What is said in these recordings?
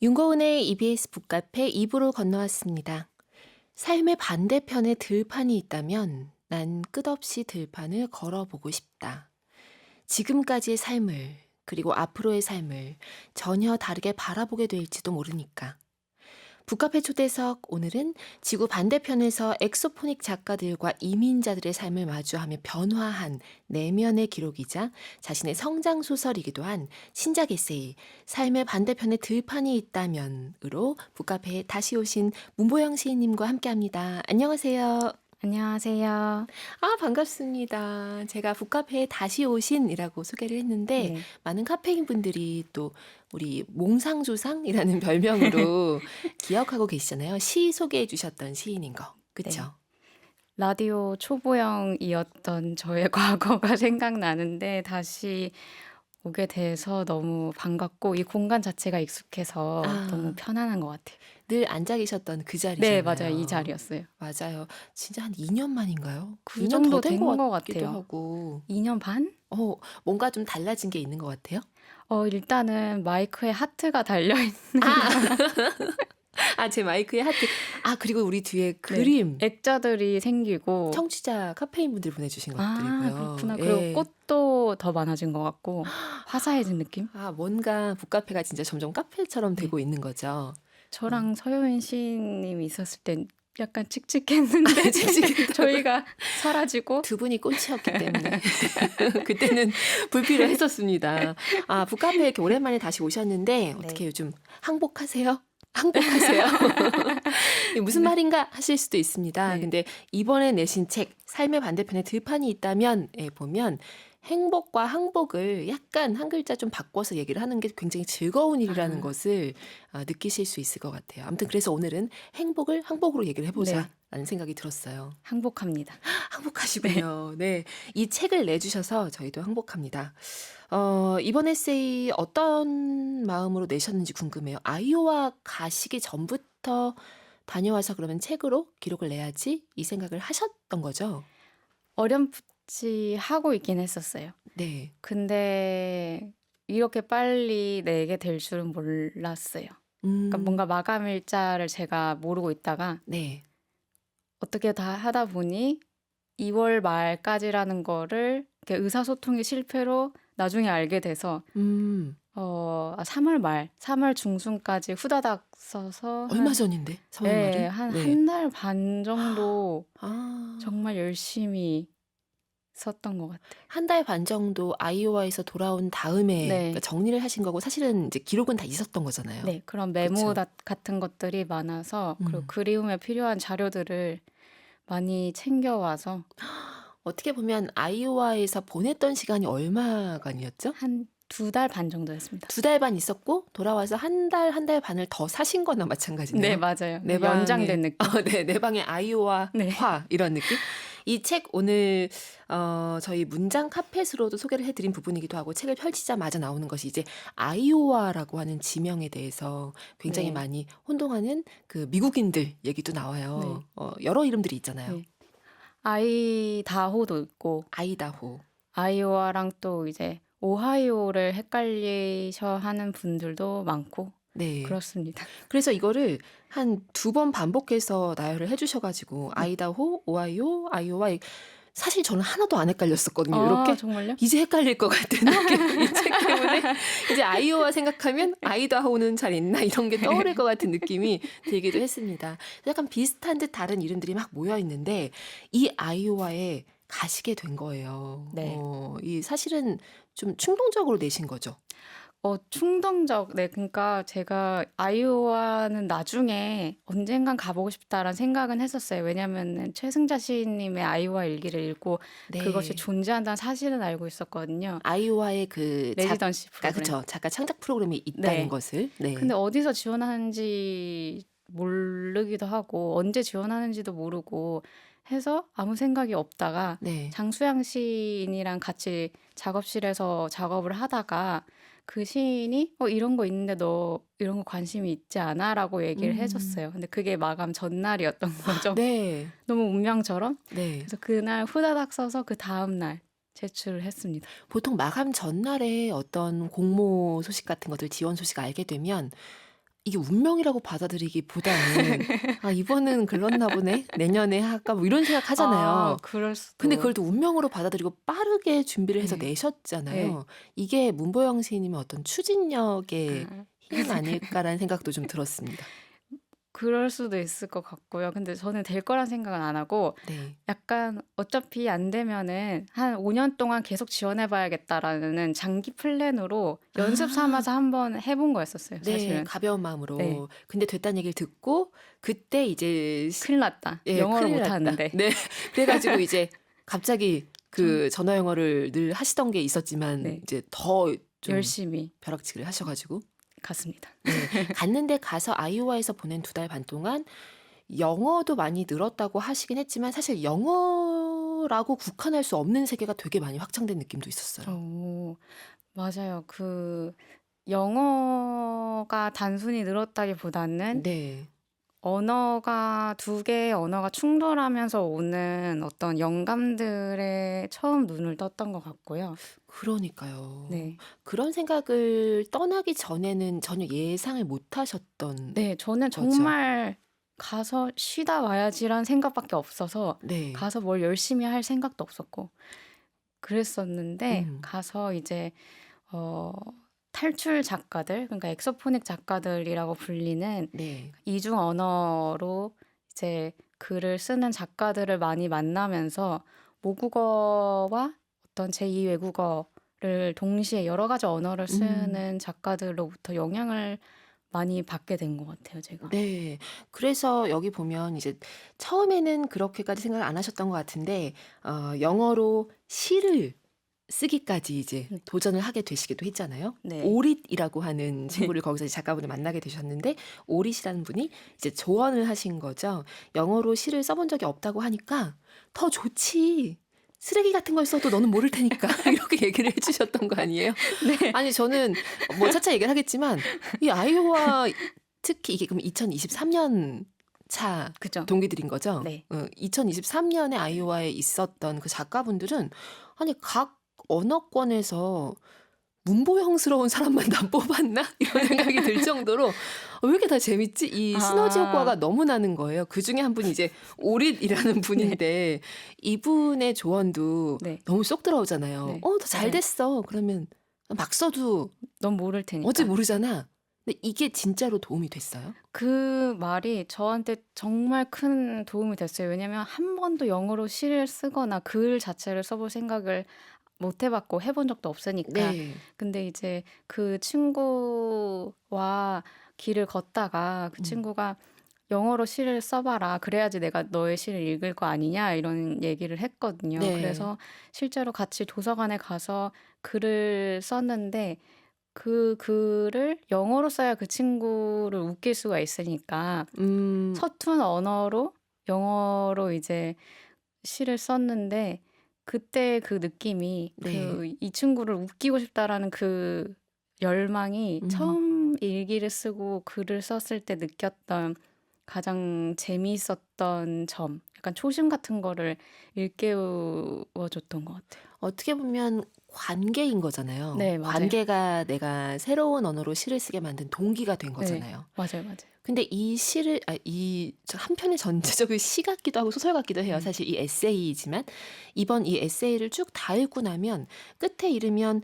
윤고은의 EBS 북카페 2부로 건너왔습니다. 삶의 반대편에 들판이 있다면 난 끝없이 들판을 걸어보고 싶다. 지금까지의 삶을, 그리고 앞으로의 삶을 전혀 다르게 바라보게 될지도 모르니까. 북카페 초대석 오늘은 지구 반대편에서 엑소포닉 작가들과 이민자들의 삶을 마주하며 변화한 내면의 기록이자 자신의 성장 소설이기도 한 신작 에세이 삶의 반대편에 들판이 있다면으로 북카페에 다시 오신 문보영 시인님과 함께합니다. 안녕하세요. 안녕하세요. 반갑습니다. 제가 북카페에 다시 오신이라고 소개를 했는데 네. 많은 카페인 분들이 또 우리 몽상조상이라는 별명으로 기억하고 계시잖아요. 시 소개해 주셨던 시인인 거. 네. 그쵸? 라디오 초보영이었던 저의 과거가 생각나는데 다시 오게 돼서 너무 반갑고 이 공간 자체가 익숙해서 너무 아, 편안한 것 같아요. 늘 앉아 계셨던 그 네, 맞아요. 이 자리잖아요. 자리였어요. 맞아요. 진짜 한 2년 만인가요? 그 2년 더 정도 된 된 것 것 같기도 같아요. 하고. 2년 반? 뭔가 좀 달라진 게 있는 것 같아요? 일단은 마이크에 하트가 달려있는 아, 거랑 제 마이크에 하트. 그리고 우리 뒤에 네. 그림. 액자들이 생기고 청취자 카페인 분들 보내주신 것들이고요. 그렇구나. 그리고 예. 꽃도 더 많아진 것 같고 화사해진 느낌? 뭔가 북카페가 진짜 점점 카페처럼 네. 되고 있는 거죠. 저랑 서효인 시인님이 있었을 땐 약간 칙칙했는데 지금 저희가 사라지고 두 분이 꽃이었기 때문에 그때는 불필요했었습니다. 북카페에 이렇게 오랜만에 다시 오셨는데 네. 어떻게 요즘 항복하세요? 항복하세요? 이게 무슨 네. 말인가 하실 수도 있습니다. 네. 근데 이번에 내신 책 삶의 반대편에 들판이 있다면에 보면 행복과 항복을 약간 한 글자 좀 바꿔서 얘기를 하는 게 굉장히 즐거운 일이라는 아 것을 느끼실 수 있을 것 같아요. 아무튼 그래서 오늘은 행복을 항복으로 얘기를 네. 해보자라는 생각이 들었어요. 항복합니다. 네. 항복하시군요. 네. 이 책을 내주셔서 저희도 항복합니다. 이번 에세이 어떤 마음으로 내셨는지 궁금해요. 아이오와 가시기 전부터 다녀와서 그러면 책으로 기록을 내야지 이 생각을 하셨던 거죠? 어렴풋이 하고 있긴 했었어요. 네. 근데 이렇게 빨리 내게 될 줄은 몰랐어요. 그러니까 음, 뭔가 마감 일자를 제가 모르고 있다가 네. 어떻게 다 하다 보니 2월 말까지라는 거를 이렇게 의사소통의 실패로 나중에 알게 돼서 음, 3월 말, 3월 중순까지 후다닥 써서 얼마 전인데, 3월 예, 말이? 한 네. 한 달 반 정도 아, 정말 열심히 썼던 것 같아요. 한 달 반 정도 아이오와에서 돌아온 다음에 그러니까 네. 정리를 하신 거고 사실은 이제 기록은 다 있었던 거잖아요. 네. 그런 메모 그쵸? 같은 것들이 많아서 그리고 음. 그리움에 필요한 자료들을 많이 챙겨와서 어떻게 보면 아이오와에서 보냈던 시간이 얼마간이었죠? 한 2달 반 정도였습니다. 2달 반 있었고 돌아와서 한 달, 한 달 반을 더 사신 거나 네, 마찬가지네요. 맞아요. 내 연장된 방에 느낌? 네, 내 방에 아이오와 네. 화 이런 느낌? 이 책 오늘 저희 문장 카펫으로도 소개를 해드린 부분이기도 하고 책을 펼치자마자 나오는 것이 이제 아이오와라고 하는 지명에 대해서 굉장히 네. 많이 혼동하는 그 미국인들 얘기도 나와요. 네. 여러 이름들이 있잖아요. 네. 아이다호도 있고 아이다호. 아이오와랑 또 이제 오하이오를 헷갈리셔 하는 분들도 많고 네. 그렇습니다. 그래서 이거를 한 2번 반복해서 나열을 해 주셔가지고 네. 아이다호, 오하이오, 아이오와 사실 저는 하나도 안 헷갈렸었거든요. 이렇게 정말요? 이제 헷갈릴 것 같은 느낌 이 책 때문에 이제 아이오와 생각하면 아이다호는 잘 있나 이런 게 떠오를 것 같은 느낌이 들기도 했습니다. 약간 비슷한 듯 다른 이름들이 막 모여 있는데 이 아이오와에 가시게 된 거예요. 네. 이 사실은 좀 충동적으로 내신 거죠. 충동적. 네. 그러니까 제가 아이오와는 나중에 언젠간 가보고 싶다라는 생각은 했었어요. 왜냐면은 최승자 시인님의 아이오와 일기를 읽고 그것이 네. 존재한다는 사실은 알고 있었거든요. 아이오와의 그 레지던시 프로그램. 그쵸. 작가 창작 프로그램이 있다는 네. 것을. 네. 근데 어디서 지원하는지 모르기도 하고 언제 지원하는지도 모르고 해서 아무 생각이 없다가 네. 장수양 시인이랑 같이 작업실에서 작업을 하다가 그 시인이 이런 거 있는데 너 이런 거 관심이 있지 않아? 라고 얘기를 음. 해줬어요. 근데 그게 마감 전날이었던 거죠. 네. 너무 운명처럼. 네. 그래서 그날 후다닥 써서 그 다음날 제출을 했습니다. 보통 마감 전날에 어떤 공모 소식 같은 것들 지원 소식 알게 되면 이게 운명이라고 받아들이기보다는 '아 이번은 글렀나 보네. 내년에 할까?' 뭐 이런 아 생각하잖아요. 그럴 근데 수도. 그걸 또 운명으로 받아들이고 빠르게 준비를 해서 네. 네. 내셨잖아요. 이게 문보영 시인님의 어떤 추진력의 아. 힘 아닐까라는 생각도 좀 들었습니다. 그럴 수도 있을 것 같고요. 근데 저는 될 거란 생각은 안 하고 네. 약간 어차피 안 되면은 '한 5년 동안 계속 지원해 봐야겠다.'라는 장기 플랜으로 연습 아. 삼아서 한번 해본 거였었어요 네. 사실은. 가벼운 네. 마음으로. 근데 됐다는 얘기를 듣고 그때 이제 큰일 났다. 예 영어를 '큰일 못 났다.' 하는데. 네. 그래 가지고 이제 갑자기 참 그 전화 영어를 늘 하시던 게 있었지만 네. 이제 더 좀 열심히 벼락치기를 하셔 가지고 갔습니다. 네. 갔는데 가서 아이오와에서 보낸 2달 반 동안 영어도 많이 늘었다고 하시긴 했지만 사실 영어라고 국한할 수 없는 세계가 되게 많이 확장된 느낌도 있었어요. 어 맞아요. 영어가 단순히 늘었다기보다는 네. 언어가 두 개의 언어가 충돌하면서 오는 어떤 영감들에 처음 눈을 떴던 것 같고요. 그러니까요. 네. 그런 생각을 떠나기 전에는 전혀 예상을 못 하셨던 네. 저는 거죠. 정말 '가서 쉬다 와야지.'라는 생각밖에 없어서 네. 가서 뭘 열심히 할 생각도 없었고 그랬었는데 음. 가서 이제 어 탈출 작가들 그러니까 엑소포닉 작가들이라고 불리는 네. 이중 언어로 이제 글을 쓰는 작가들을 많이 만나면서 모국어와 어떤 제2 외국어를 동시에 여러 가지 언어를 음. 쓰는 작가들로부터 영향을 많이 받게 된 것 같아요, 제가. 네. 그래서 여기 보면 이제 처음에는 그렇게까지 생각을 안 하셨던 것 같은데 영어로 시를 쓰기까지 이제 네. 도전을 하게 되시기도 했잖아요. 네. 오릿이라고 하는 네. 친구를 거기서 이제 작가분을 만나게 되셨는데 오릿이라는 분이 이제 조언을 하신 거죠. "영어로 시를 써본 적이 없다고 하니까 더 좋지. 쓰레기 같은 걸 써도 너는 모를 테니까." 이렇게 얘기를 해 주셨던 거 아니에요? 네. 아니 저는 뭐 차차 얘기를 하겠지만 이 아이오와 특히 이게 그럼 2023년 차 그죠. 동기들인 거죠? 네. 2023 년에 아이오와에 있었던 그 작가분들은 아니 각 언어권에서 '문보영스러운 사람만 난 뽑았나?' 이런 생각이 들 정도로 '왜 이렇게 다 재밌지?' 이 시너지 아. 효과가 너무 나는 거예요. 그중에 한 분이 이제 오릿이라는 네. 분인데 이분의 조언도 네. 너무 쏙 들어오잖아요. 네. "더 잘 맞아요. 됐어." 그러면 막 써도 "넌 모를 어찌 테니까." 모르잖아. 근데 이게 진짜로 도움이 됐어요? 그 말이 저한테 정말 큰 도움이 됐어요. 왜냐면 한 번도 영어로 시를 쓰거나 글 자체를 써볼 생각을 못 해 봤고 해본 적도 없으니까. 네. 근데 이제 그 친구와 길을 걷다가 그 음. 친구가 "영어로 시를 써 봐라. 그래야지 내가 너의 시를 읽을 거 아니냐." 이런 얘기를 했거든요. 네. 그래서 실제로 같이 도서관에 가서 글을 썼는데 그 글을 영어로 써야 그 친구를 웃길 수가 있으니까 음. 서툰 언어로 영어로 이제 시를 썼는데 그때 그 느낌이 네. 이 친구를 웃기고 싶다라는 그 열망이 음. 처음 일기를 쓰고 글을 썼을 때 느꼈던 가장 재미있었던 점, 약간 초심 같은 거를 일깨워 줬던 것 같아요. 어떻게 보면 관계인 거잖아요. 네, 맞아요. 관계가 내가 새로운 언어로 시를 쓰게 만든 동기가 된 네, 거잖아요. 맞아요, 맞아요. 근데 이 시를 한편의 전체적인 시 같기도 하고 소설 같기도 해요. 음. 사실 이 에세이지만 이번 이 에세이를 쭉 다 읽고 나면 끝에 이르면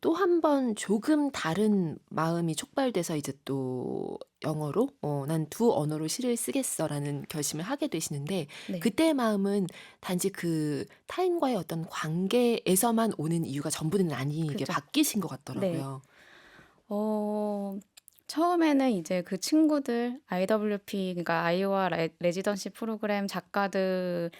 또 한 번 조금 다른 마음이 촉발돼서 이제 또 영어로 '난 두 언어로 시를 쓰겠어.'라는 결심을 하게 되시는데 네, 그때의 마음은 단지 그 타인과의 어떤 관계에서만 오는 이유가 전부는 아니게 그죠. 바뀌신 것 네. 같더라고요. 어 처음에는 이제 그 친구들 IWP 그러니까 아이오와 레지던시 프로그램 작가들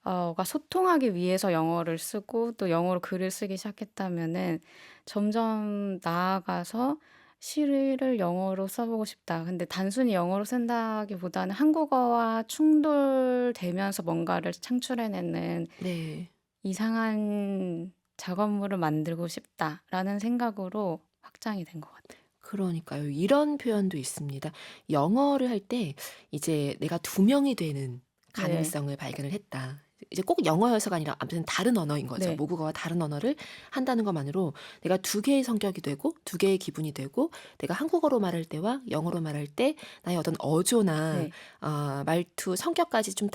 가 소통하기 위해서 영어를 쓰고 또 영어로 글을 쓰기 시작했다면은 점점 나아가서 '시를 영어로 써 보고 싶다.' 근데 단순히 영어로 쓴다기보다는 '한국어와 충돌되면서 뭔가를 창출해내는 네. 이상한 작업물을 만들고 싶다.'라는 생각으로 확장이 된 것 같아요. 그러니까요. 이런 표현도 있습니다. 영어를 할 때 이제 '내가 두 명이 되는 네. 가능성을 발견을 했다.' 이제 꼭 영어여서가 아니라 아무튼 다른 언어인 거죠. 네. 모국어와 다른 언어를 한다는 것만으로 내가 두 개의 성격이 되고 두 개의 기분이 되고 내가 한국어로 말할 때와 영어로 말할 때 나의 어떤 어조나 네. 말투, 성격까지 좀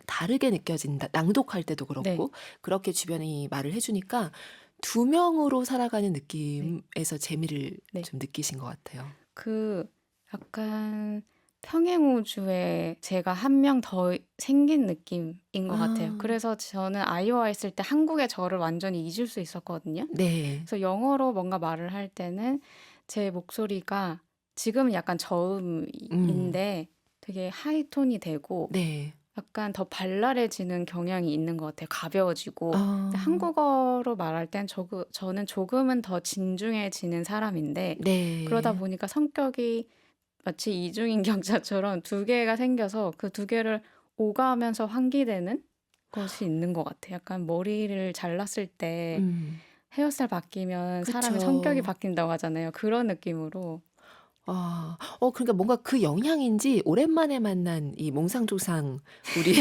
다르게 느껴진다. 낭독할 때도 네. 그렇고 그렇게 주변이 말을 해주니까 두 명으로 살아가는 네. 느낌에서 재미를 네. 좀 느끼신 것 같아요. 그 약간 평행우주에 제가 한 명 더 생긴 느낌인 것 같아요. 아, 그래서 저는 아이오와 있을 때 한국의 저를 완전히 잊을 수 있었거든요. 네. 그래서 영어로 뭔가 말을 할 때는 제 목소리가 지금은 약간 음, 저음인데 되게 하이톤이 되고 네. 약간 더 발랄해지는 경향이 있는 것 같아요. 가벼워지고. 근데 아, 한국어로 말할 땐 저는 조금은 더 진중해지는 사람인데 그러다 네. 보니까 성격이 마치 이중인격자처럼 두 개가 생겨서 그 두 개를 오가면서 환기되는 것이 있는 것 같아요. 약간 머리를 잘랐을 때 음, 헤어스타일 바뀌면 사람의 성격이 그쵸. 바뀐다고 하잖아요. 그런 느낌으로. 그러니까 뭔가 그 영향인지 오랜만에 만난 이 몽상조상 우리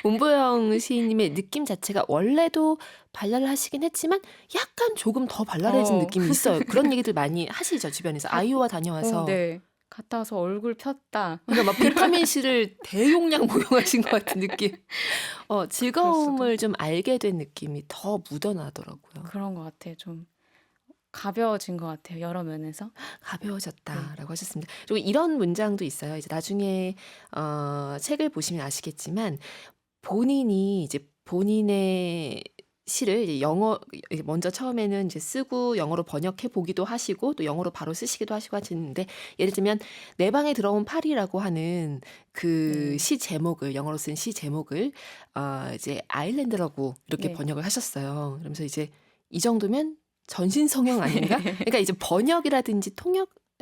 문보영 시인님의 느낌 자체가 원래도 발랄하시긴 했지만 약간 조금 더 발랄해진 어, 느낌이 있어요. 그런 얘기들 많이 하시죠, 주변에서. 가, 아이오와 다녀와서. 네. 갔다 와서 얼굴 폈다. 그러니까 막 비타민 C를 대용량 복용하신 것 같은 느낌. 그럴 수도. 즐거움을 좀 알게 된 느낌이 더 묻어나더라고요. 그런 것 같아요. 좀 가벼워진 것 같아요. 여러 면에서. 네. 가벼워졌다라고 하셨습니다. 그리고 이런 문장도 있어요. 이제 나중에 책을 보시면 아시겠지만 본인이 이제 본인의 시를 이제 먼저 처음에는 이제 쓰고 영어로 번역해 보기도 하시고 또 영어로 바로 쓰시기도 하시고 하시는데 예를 들면 내 방에 들어온 파리라고 하는 그 네. 시 제목을 영어로 쓴 시 제목을 이제 아일랜드라고 이렇게 네. 번역을 하셨어요. 그러면서 이제 이 정도면 전신 성형 아닌가? 그러니까 이제 번역이라든지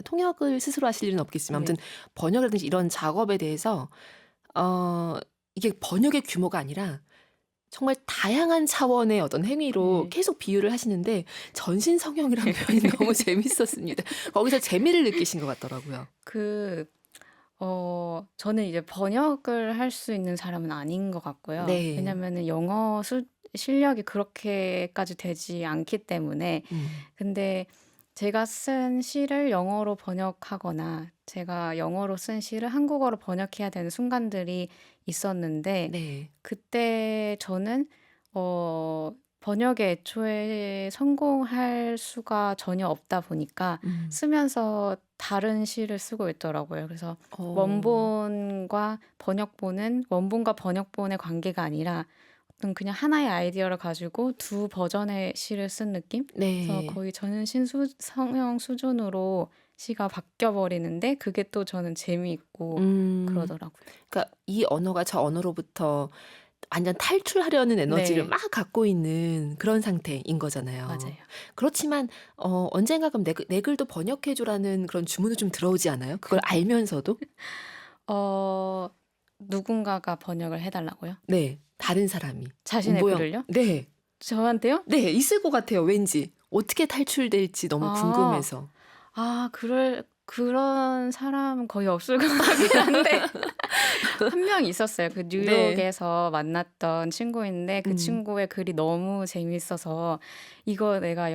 통역을 스스로 하실 일은 없겠지만 아무튼 네. 번역이라든지 이런 작업에 대해서 어 이게 번역의 규모가 아니라 정말 다양한 차원의 어떤 행위로 네. 계속 비유를 하시는데 전신 성형이라는 표현이 너무 재밌었습니다. 거기서 재미를 느끼신 것 같더라고요. 그, 저는 이제 번역을 할 수 있는 사람은 아닌 것 같고요. 네. 왜냐면은 실력이 그렇게까지 되지 않기 때문에. 음. 근데 제가 쓴 시를 영어로 번역하거나 제가 영어로 쓴 시를 한국어로 번역해야 되는 순간들이 있었는데 네. 그때 저는 번역에 애초에 성공할 수가 전혀 없다 보니까 음. 쓰면서 다른 시를 쓰고 있더라고요. 그래서 어. 원본과 번역본의 관계가 아니라 어떤 그냥 하나의 아이디어를 가지고 두 버전의 시를 쓴 느낌? 그래서 네. 거의 성형 수준으로 시가 바뀌어 버리는데 그게 또 저는 재미있고 음. 그러더라고요. 그러니까 이 언어가 저 언어로부터 완전 탈출하려는 에너지를 네, 막 갖고 있는 그런 상태인 거잖아요. 맞아요. 그렇지만 언젠가 그럼 내 글도 번역해 줘라는 그런 주문은 좀 들어오지 않아요? 그걸 알면서도? 어, 누군가가 번역을 해달라고요? 네. 다른 사람이. 자신의 문보영 글을요? 네. 저한테요? 네. 있을 것 같아요 왠지. 어떻게 탈출될지 너무 아, 궁금해서. 그런 사람은 거의 없을 것 같긴 한데. 한 명 있었어요. 그 네. 뉴욕에서 만났던 친구인데 그 음. 친구의 글이 너무 재밌어서 이거 내가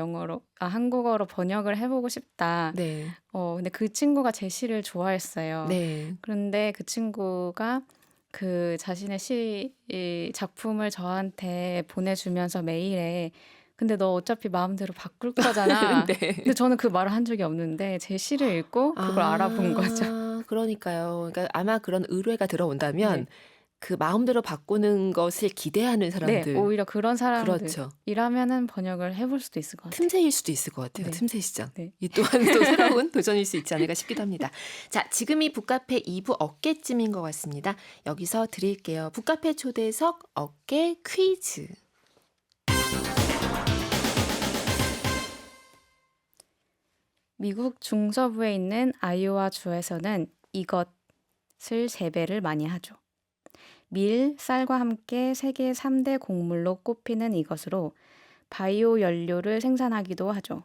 한국어로 번역을 해보고 싶다. 네. 근데 그 친구가 제 시를 좋아했어요. 네. 그런데 그 친구가 그 자신의 이 작품을 저한테 보내주면서 메일에 근데 너 어차피 마음대로 바꿀 거잖아. 근데 네. 저는 그 말을 한 적이 없는데 제 시를 읽고 그걸 알아본 거죠. 그러니까요. 그러니까 아마 그런 의뢰가 들어온다면 네. 그 마음대로 바꾸는 것을 기대하는 네, 사람들. 오히려 그런 그렇죠. 사람들이라면은 번역을 해볼 수도 있을 것 같아요. 틈새일 수도 있을 것 같아요. 네, 틈새 시장. 네. 이 또한 또 새로운 도전일 수 있지 않을까 싶기도 합니다. 자, 지금이 북카페 2부 어깨쯤인 것 같습니다. 여기서 드릴게요. 북카페 초대석 어깨 퀴즈. 미국 중서부에 있는 아이오와 주에서는 이것을 재배를 많이 하죠. 밀, 쌀과 함께 세계 3대 곡물로 꼽히는 이것으로 바이오 연료를 생산하기도 하죠.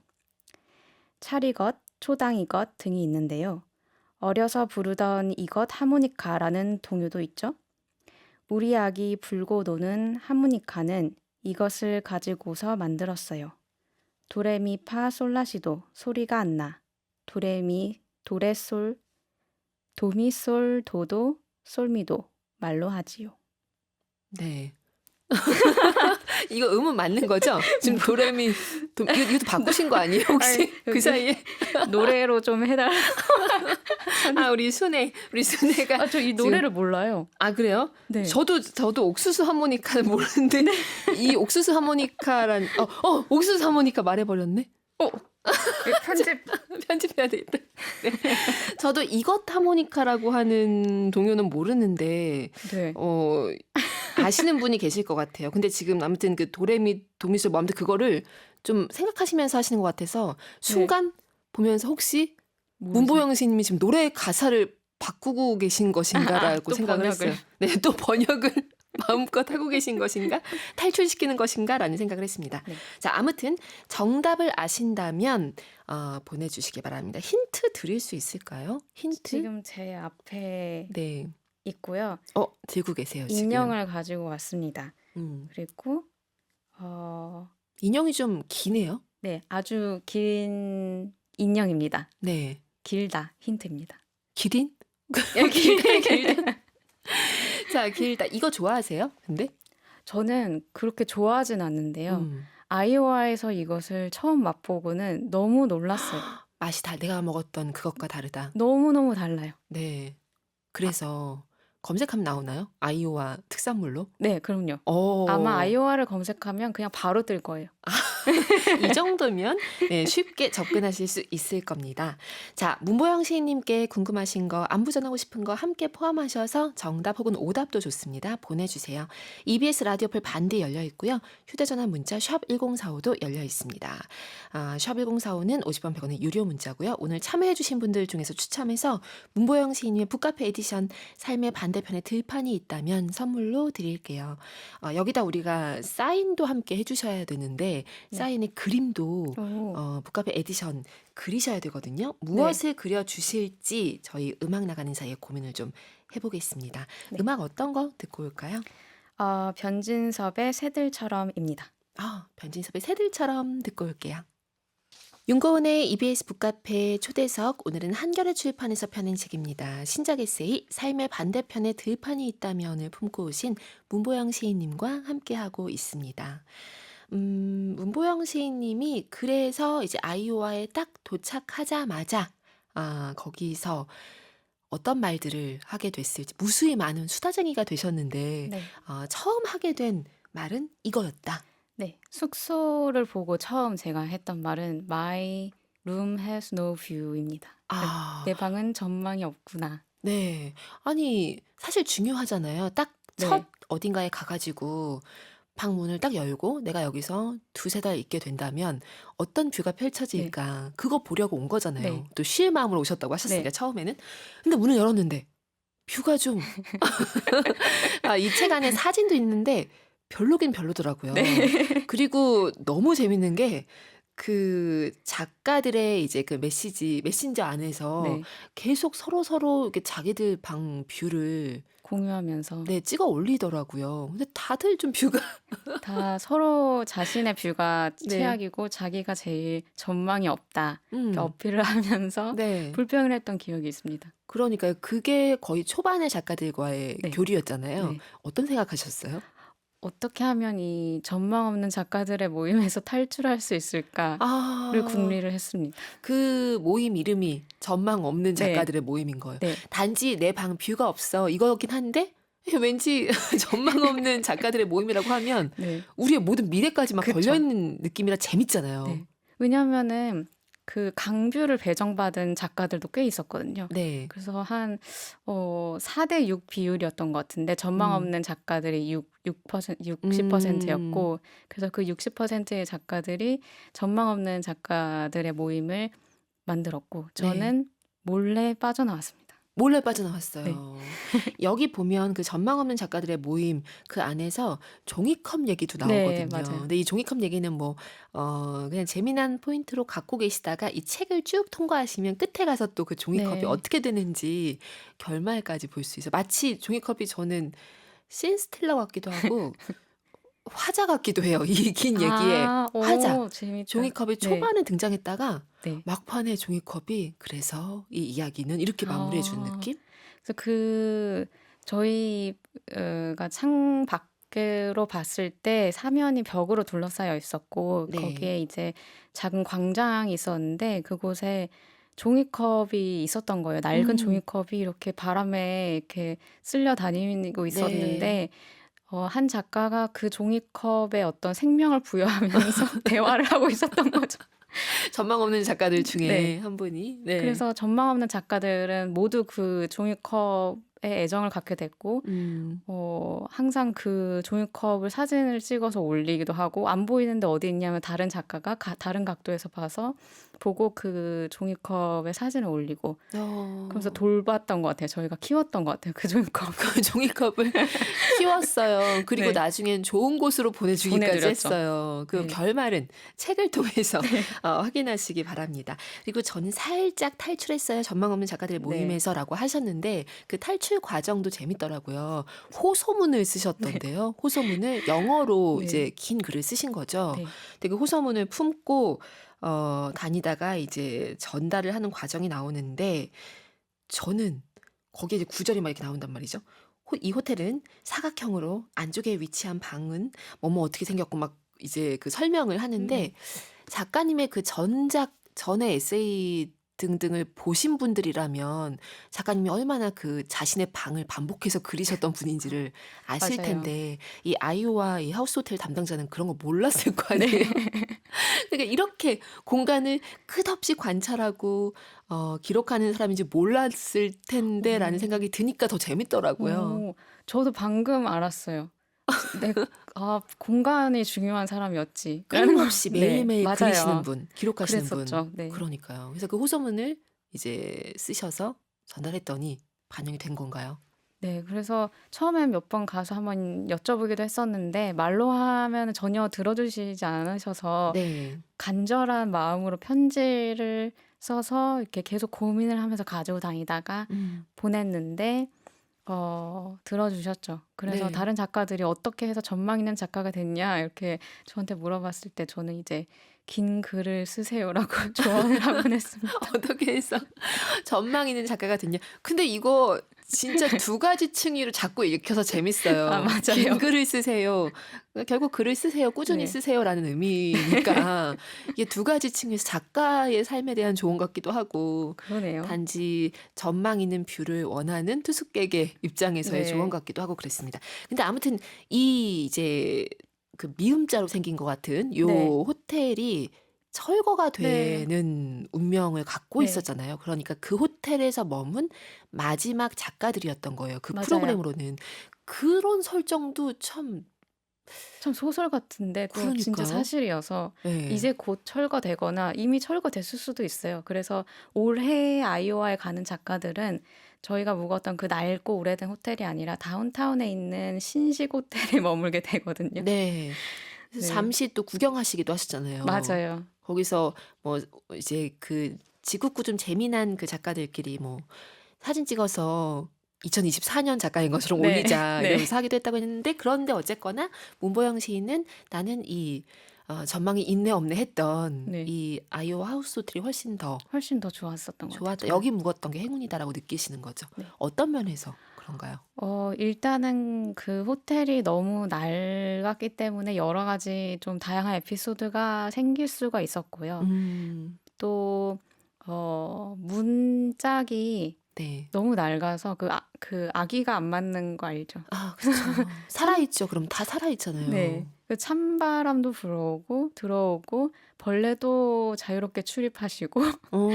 차리것, 초당이것 등이 있는데요. 어려서 부르던 이것 하모니카라는 동요도 있죠. 우리 아기 불고 노는 하모니카는 이것을 가지고서 만들었어요. 도레미파 솔라시도 소리가 안 나. 도레미 도레솔 도미솔 도도 솔미도 말로 하지요. 네. 이거 음은 맞는 거죠? 지금 도레미 이것도 바꾸신 거 아니에요 혹시? 아니, 그 여기 사이에 노래로 좀 해달라. 우리 순애가 저 이 노래를 몰라요. 그래요? 네. 저도 옥수수 하모니카는 모르는데 이 옥수수 하모니카란 옥수수 하모니카 말해버렸네. 편집. 편집해야 되겠다. 네. 저도 이것 하모니카라고 하는 동요는 모르는데 네. 아시는 분이 계실 것 같아요. 근데 지금 아무튼 그 도레미 도미솔 뭐 아무튼 그거를 좀 생각하시면서 하시는 것 같아서 순간 보면서 혹시 문보영 씨님이 지금 노래 가사를 바꾸고 계신 것인가라고 또 생각을 번역을. 했어요. 네, 또 번역을 마음껏 하고 계신 것인가? 탈출시키는 것인가라는 생각을 했습니다. 네. 자, 아무튼 정답을 아신다면 보내주시기 바랍니다. 힌트 드릴 수 있을까요? 힌트? 지금 제 앞에 네. 있고요. 들고 계세요, 지금. 인형을 가지고 왔습니다. 음. 그리고 인형이 좀 기네요. 네, 아주 긴 인형입니다. 네. 길다 힌트입니다. 기린? 길다. 자, 길다. 이거 좋아하세요? 근데? 저는 그렇게 좋아하진 않는데요. 음. 아이오와에서 이것을 처음 맛보고는 너무 놀랐어요. 맛이 내가 먹었던 그것과 다르다. 너무너무 달라요. 네. 그래서 검색하면 나오나요? 아이오와 특산물로? 네, 그럼요. 아마 아이오와를 검색하면 그냥 바로 뜰 거예요. 이 정도면 네, 쉽게 접근하실 수 있을 겁니다. 자, 문보영 시인님께 궁금하신 거, 안부 전하고 싶은 거 함께 포함하셔서 정답 혹은 오답도 좋습니다. 보내주세요. EBS 라디오풀 반대 열려 있고요. 휴대전화 문자 샵 1045도 열려 있습니다. 샵 1045는 50원 100원의 유료 문자고요. 오늘 참여해주신 분들 중에서 추첨해서 문보영 시인님의 북카페 에디션 삶의 반대편에 들판이 있다면 선물로 드릴게요. 여기다 우리가 사인도 함께 해주셔야 되는데 사인의 그림도 북카페 에디션 그리셔야 되거든요. 무엇을 그려주실지 저희 음악 나가는 사이에 고민을 좀 해보겠습니다. 네. 음악 어떤 거 듣고 올까요? 변진섭의 새들처럼입니다. 변진섭의 새들처럼 듣고 올게요. 윤고은의 EBS 북카페 초대석, 오늘은 한겨레 출판에서 펴낸 책입니다. 신작 에세이 삶의 반대편에 들판이 있다면을 품고 오신 문보영 시인님과 함께하고 있습니다. 문보영 시인님이 그래서 이제 아이오와에 딱 도착하자마자 거기서 어떤 말들을 하게 됐을지 무수히 많은 수다쟁이가 되셨는데 네. 처음 하게 된 말은 이거였다. 네, 숙소를 보고 처음 제가 했던 말은 My room has no view입니다. 내 방은 전망이 없구나. 네. 아니 사실 중요하잖아요. 딱 첫 어딘가에 가가지고 방 문을 딱 열고 내가 여기서 두세 달 있게 된다면 어떤 뷰가 펼쳐질까 그거 보려고 온 거잖아요. 네. 또 쉴 마음으로 오셨다고 하셨으니까 네. 처음에는. 근데 문을 열었는데 뷰가 좀 이 책 안에 사진도 있는데 별로긴 별로더라고요. 그리고 너무 재밌는 게 그 작가들의 이제 그 메신저 안에서 계속 서로 이렇게 자기들 방 뷰를 공유하면서 찍어 올리더라고요. 근데 다들 좀 뷰가 다 서로 자신의 뷰가 최악이고 자기가 제일 전망이 없다 이렇게 어필을 하면서 불평을 했던 기억이 있습니다. 그러니까요. 그게 거의 초반의 작가들과의 교류였잖아요. 어떤 생각하셨어요? 어떻게 하면 이 전망 없는 작가들의 모임에서 탈출할 수 있을까를 궁리를 했습니다. 그 모임 이름이 전망 없는 작가들의 모임인 거예요. 단지 내 방 뷰가 없어 이거긴 한데 왠지 전망 없는 작가들의 모임이라고 하면 우리의 모든 미래까지 막 걸려있는 느낌이라 재밌잖아요. 왜냐하면은 그 강뷰를 배정받은 작가들도 꽤 있었거든요. 그래서 한 4대6 비율이었던 것 같은데 전망 없는 작가들이 60%였고 그래서 그 60%의 작가들이 전망 없는 작가들의 모임을 만들었고 저는 몰래 빠져나왔습니다. 몰래 빠져나왔어요. 여기 보면 그 전망 없는 작가들의 모임 그 안에서 종이컵 얘기도 나오거든요. 맞아요. 근데 이 종이컵 얘기는 뭐 그냥 재미난 포인트로 갖고 계시다가 이 책을 쭉 통과하시면 끝에 가서 또 그 종이컵이 어떻게 되는지 결말까지 볼 수 있어요. 마치 종이컵이 저는 신스틸러 같기도 하고 화자 같기도 해요. 이 긴 얘기에 화자. 재밌다. 종이컵이 네, 초반에 등장했다가 네. 막판에 종이컵이 그래서 이 이야기는 이렇게 마무리해 주는 아, 느낌? 그래서 저희가 창 밖으로 봤을 때 사면이 벽으로 둘러싸여 있었고 네. 거기에 이제 작은 광장이 있었는데 그곳에 종이컵이 있었던 거예요. 낡은 음. 종이컵이 이렇게 바람에 이렇게 쓸려 다니고 네. 있었는데 한 작가가 그 종이컵에 어떤 생명을 부여하면서 대화를 하고 있었던 거죠. 전망 없는 작가들 네. 중에 한 분이. 네. 그래서 전망 없는 작가들은 모두 그 종이컵에 애정을 갖게 됐고 음. 항상 그 종이컵을 사진을 찍어서 올리기도 하고 안 보이는데 어디 있냐면 다른 작가가 다른 각도에서 봐서 보고 그 종이컵에 사진을 올리고 그러면서 어. 돌봤던 것 같아요. 저희가 키웠던 것 같아요. 그 종이컵. 그 종이컵을 키웠어요. 그리고 네. 나중엔 좋은 곳으로 보내주기까지 보내드렸죠. 했어요. 그 네. 결말은 책을 통해서 네. 확인하시기 바랍니다. 그리고 저는 살짝 탈출했어요. 전망 없는 작가들 네. 모임에서라고 하셨는데 그 탈출 과정도 재밌더라고요. 호소문을 쓰셨던데요. 호소문을 영어로 네. 이제 긴 글을 쓰신 거죠. 네. 근데 그 호소문을 품고 다니다가 이제 전달을 하는 과정이 나오는데 저는 거기에 이제 구절이 막 이렇게 나온단 말이죠. 이 호텔은 사각형으로 안쪽에 위치한 방은 뭐뭐 어떻게 생겼고 막 이제 그 설명을 하는데 작가님의 그 전의 에세이 등등을 보신 분들이라면 작가님이 얼마나 그 자신의 방을 반복해서 그리셨던 분인지를 아실 맞아요. 텐데 이 아이오와 이 하우스 호텔 담당자는 그런 거 몰랐을 거 네. 아니에요. 그러니까 이렇게 공간을 끝없이 관찰하고 기록하는 사람인지 몰랐을 텐데라는 생각이 드니까 더 재밌더라고요. 저도 방금 알았어요. 공간이 중요한 사람이었지. 끊임없이 네, 매일매일 그리시는 맞아요. 분, 기록하시는 분. 그랬었죠. 네. 그러니까요. 그래서 그 호소문을 이제 쓰셔서 전달했더니 반영이 된 건가요? 네, 그래서 처음엔 몇 번 가서 한번 여쭤보기도 했었는데 말로 하면 전혀 들어주시지 않으셔서 네. 간절한 마음으로 편지를 써서 이렇게 계속 고민을 하면서 가지고 다니다가 음. 보냈는데 들어주셨죠. 그래서 네. 다른 작가들이 어떻게 해서 전망 있는 작가가 됐냐 이렇게 저한테 물어봤을 때 저는 이제 긴 글을 쓰세요라고 조언을 하곤 했습니다. 어떻게 해서 전망 있는 작가가 됐냐. 근데 이거 진짜 두 가지 층위로 자꾸 읽혀서 재밌어요. 긴 맞아요. 글을 쓰세요. 결국 글을 쓰세요. 꾸준히 네. 쓰세요라는 의미니까 이게 두 가지 층에서 작가의 삶에 대한 조언 같기도 하고 그러네요. 단지 전망 있는 뷰를 원하는 투숙객의 입장에서의 네. 조언 같기도 하고 그랬습니다. 근데 아무튼 이 이제 그 미음자로 생긴 것 같은 요 네. 호텔이 철거가 네. 되는 운명을 갖고 네. 있었잖아요. 그러니까 그 호텔에서 머문 마지막 작가들이었던 거예요. 그 맞아요. 프로그램으로는. 그런 설정도 참 참 소설 같은데 또 진짜 그러니까요. 사실이어서 네. 이제 곧 철거되거나 이미 철거됐을 수도 있어요. 그래서 올해 아이오와에 가는 작가들은 저희가 묵었던 그 낡고 오래된 호텔이 아니라 다운타운에 있는 신식 호텔에 머물게 되거든요. 네. 그래서 네. 잠시 또 구경하시기도 하셨잖아요. 맞아요. 거기서 뭐 이제 그 지국구 좀 재미난 그 작가들끼리 뭐 사진 찍어서 2024년 작가인 것처럼 네. 올리자 네. 이러면서 하기도 했다고 했는데 그런데 어쨌거나 문보영 시인은 나는 이 전망이 있네 없네 했던 네. 이 아이오 하우스 호텔이 훨씬 더 훨씬 더 좋았었던 것 좋았다. 같아요. 여기 묵었던 게 행운이다라고 느끼시는 거죠. 네. 어떤 면에서 그런가요? 일단은 그 호텔이 너무 낡았기 때문에 여러 가지 좀 다양한 에피소드가 생길 수가 있었고요. 또 문짝이 네. 너무 낡아서 그 아기가 안 맞는 거 알죠? 아, 그렇죠. 살아있죠. 그럼 다 살아있잖아요. 네. 그 찬바람도 들어오고 벌레도 자유롭게 출입하시고 어,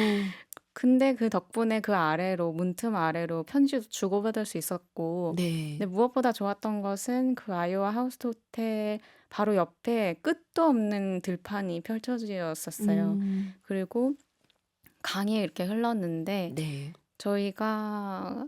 근데 그 덕분에 그 아래로 문틈 아래로 편지도 주고받을 수 있었고 네. 근데 무엇보다 좋았던 것은 그 아이오와 하우스 호텔 바로 옆에 끝도 없는 들판이 펼쳐졌었어요. 그리고 강이 이렇게 흘렀는데 네. 저희가